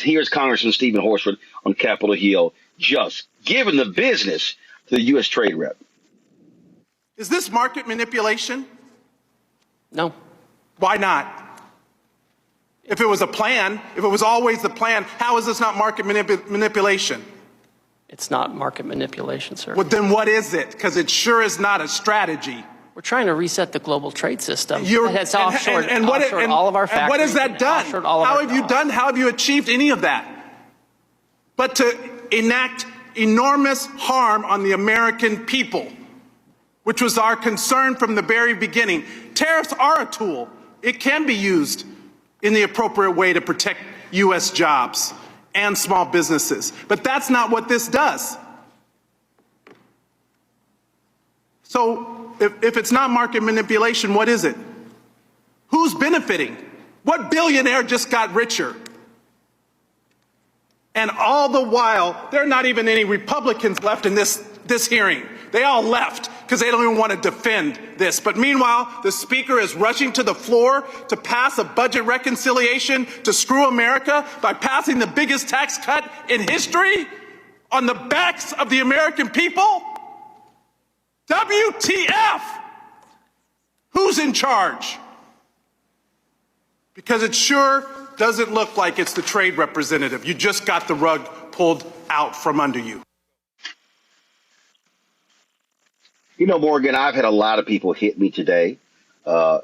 Here's Congressman Stephen Horsford on Capitol Hill just giving the business to the U.S. trade rep. Is this market manipulation? No. Why not? If it was a plan, if it was always the plan, how is this not market manipulation? It's not market manipulation, sir. Well, then what is it? Because it sure is not a strategy. We're trying to reset the global trade system. It's offshored all of our factories. And what has that done? How have you achieved any of that? But to enact enormous harm on the American people, which was our concern from the very beginning. Tariffs are a tool. It can be used in the appropriate way to protect U.S. jobs and small businesses. But that's not what this does. So if it's not market manipulation, what is it? Who's benefiting? What billionaire just got richer? And all the while, there are not even any Republicans left in this hearing. They all left because they don't even want to defend this. But meanwhile, the Speaker is rushing to the floor to pass a budget reconciliation to screw America by passing the biggest tax cut in history on the backs of the American people. WTF? Who's in charge? Because it sure doesn't look like it's the trade representative. You just got the rug pulled out from under you. You know, Morgan, I've had a lot of people hit me today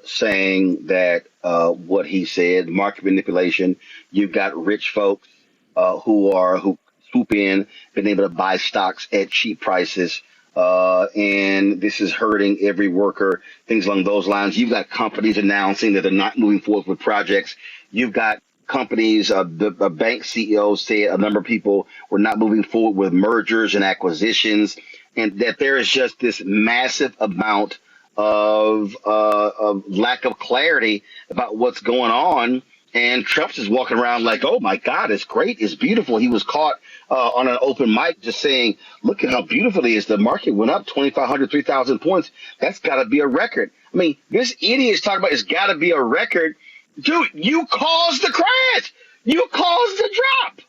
saying that what he said, market manipulation, you've got rich folks who swoop in, been able to buy stocks at cheap prices, and this is hurting every worker, things along those lines. You've got companies announcing that they're not moving forward with projects. You've got companies, the bank CEOs said a number of people were not moving forward with mergers and acquisitions, and that there is just this massive amount of lack of clarity about what's going on. And Trump's just walking around like, oh, my God, it's great. It's beautiful. He was caught on an open mic just saying, look at how beautiful it is. The market went up 2,500, 3,000 points. That's got to be a record. I mean, this idiot is talking about it's got to be a record. Dude, you caused the crash. You caused the drop.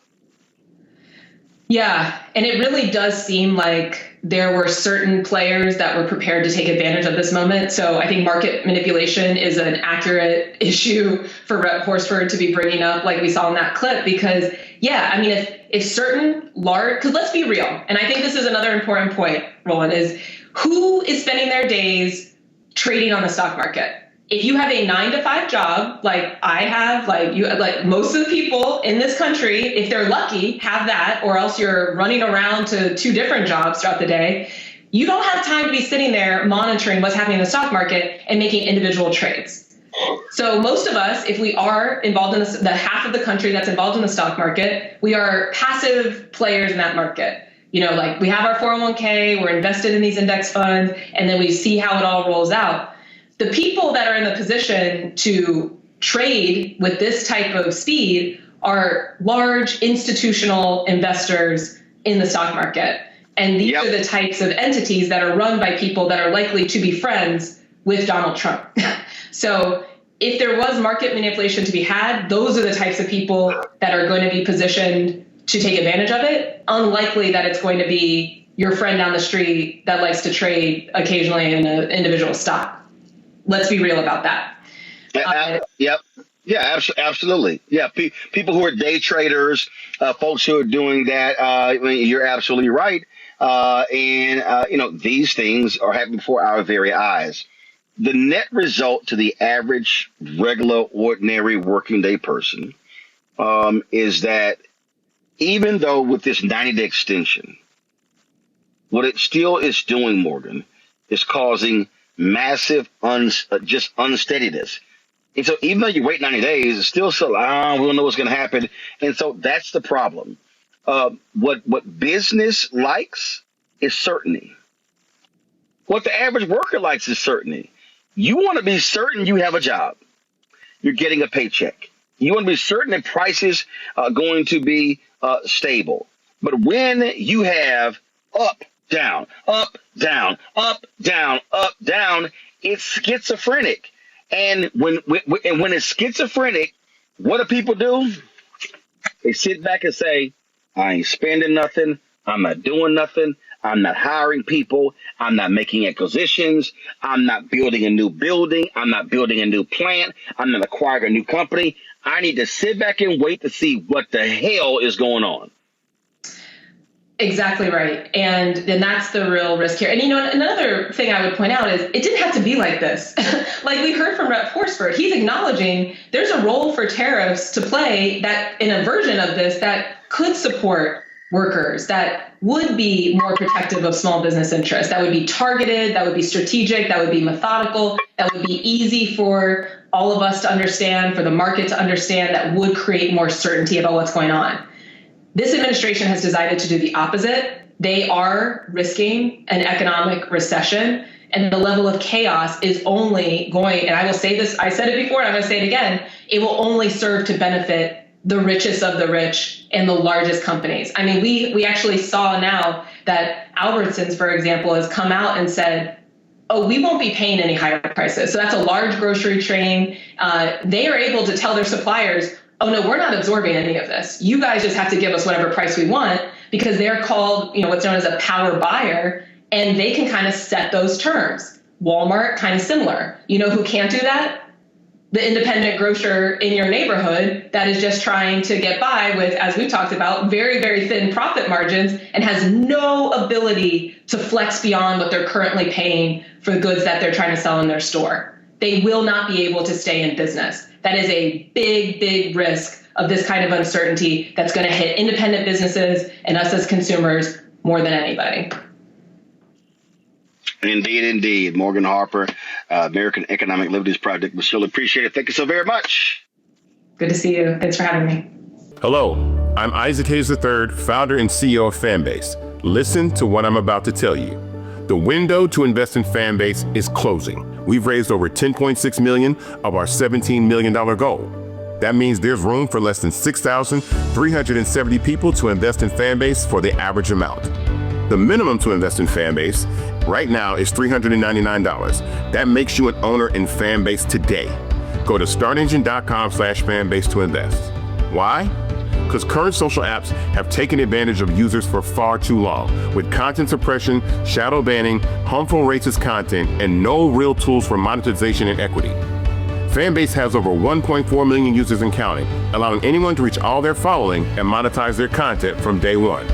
Yeah, and it really does seem like there were certain players that were prepared to take advantage of this moment. So I think market manipulation is an accurate issue for Rep. Horsford to be bringing up, like we saw in that clip, because, yeah, I mean, if certain large, because let's be real, and I think this is another important point, Roland, is who is spending their days trading on the stock market? If you have a 9-to-5 job, like I have, like most of the people in this country, if they're lucky, have that, or else you're running around to 2 different jobs throughout the day, you don't have time to be sitting there monitoring what's happening in the stock market and making individual trades. So most of us, if we are involved in the half of the country that's involved in the stock market, we are passive players in that market. You know, like we have our 401k, we're invested in these index funds, and then we see how it all rolls out. The people that are in the position to trade with this type of speed are large institutional investors in the stock market. And these are the types of entities that are run by people that are likely to be friends with Donald Trump. So if there was market manipulation to be had, those are the types of people that are going to be positioned to take advantage of it. Unlikely that it's going to be your friend down the street that likes to trade occasionally in an individual stock. Let's be real about that. Yeah, absolutely. Yeah, people who are day traders, folks who are doing that, I mean, you're absolutely right. You know, these things are happening before our very eyes. The net result to the average, regular, ordinary working day person is that even though with this 90-day extension, what it still is doing, Morgan, is causing massive just unsteadiness. And so even though you wait 90 days, it's still so, we don't know what's going to happen. And so that's the problem. What business likes is certainty. What the average worker likes is certainty. You want to be certain you have a job. You're getting a paycheck. You want to be certain that prices are going to be stable. But when you have up, down, up, down, up, down, up, down, it's schizophrenic. And when it's schizophrenic, what do people do? They sit back and say, I ain't spending nothing. I'm not doing nothing. I'm not hiring people. I'm not making acquisitions. I'm not building a new building. I'm not building a new plant. I'm not acquiring a new company. I need to sit back and wait to see what the hell is going on. Exactly right. And then that's the real risk here. And, another thing I would point out is it didn't have to be like this. Like we heard from Rep. Horsford, he's acknowledging there's a role for tariffs to play that in a version of this that could support workers, that would be more protective of small business interests, that would be targeted, that would be strategic, that would be methodical, that would be easy for all of us to understand, for the market to understand, that would create more certainty about what's going on. This administration has decided to do the opposite. They are risking an economic recession, and the level of chaos is only going, and I will say this, I said it before, and I'm going to say it again, it will only serve to benefit the richest of the rich and the largest companies. I mean, we actually saw now that Albertsons, for example, has come out and said, oh, we won't be paying any higher prices. So that's a large grocery chain. They are able to tell their suppliers, oh, no, we're not absorbing any of this. You guys just have to give us whatever price we want, because they're called, what's known as a power buyer, and they can kind of set those terms. Walmart, kind of similar. You know who can't do that? The independent grocer in your neighborhood that is just trying to get by with, as we talked about, very, very thin profit margins and has no ability to flex beyond what they're currently paying for the goods that they're trying to sell in their store. They will not be able to stay in business. That is a big, big risk of this kind of uncertainty that's going to hit independent businesses and us as consumers more than anybody. Indeed, indeed. Morgan Harper, American Economic Liberties Project. Michelle, appreciate it. Thank you so very much. Good to see you. Thanks for having me. Hello, I'm Isaac Hayes III, founder and CEO of Fanbase. Listen to what I'm about to tell you. The window to invest in Fanbase is closing. We've raised over $10.6 million of our $17 million goal. That means there's room for less than 6,370 people to invest in Fanbase for the average amount. The minimum to invest in Fanbase right now is $399. That makes you an owner in Fanbase today. Go to startengine.com/fanbase to invest. Why? Because current social apps have taken advantage of users for far too long, with content suppression, shadow banning, harmful racist content, and no real tools for monetization and equity. Fanbase has over 1.4 million users and counting, allowing anyone to reach all their following and monetize their content from day one.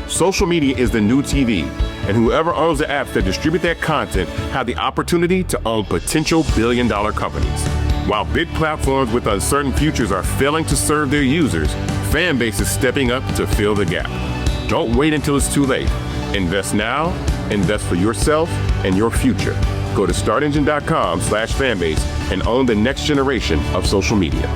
Social media is the new TV, and whoever owns the apps that distribute that content have the opportunity to own potential billion-dollar companies. While big platforms with uncertain futures are failing to serve their users, Fanbase is stepping up to fill the gap. Don't wait until it's too late. Invest now, invest for yourself and your future. Go to startengine.com/fanbase and own the next generation of social media.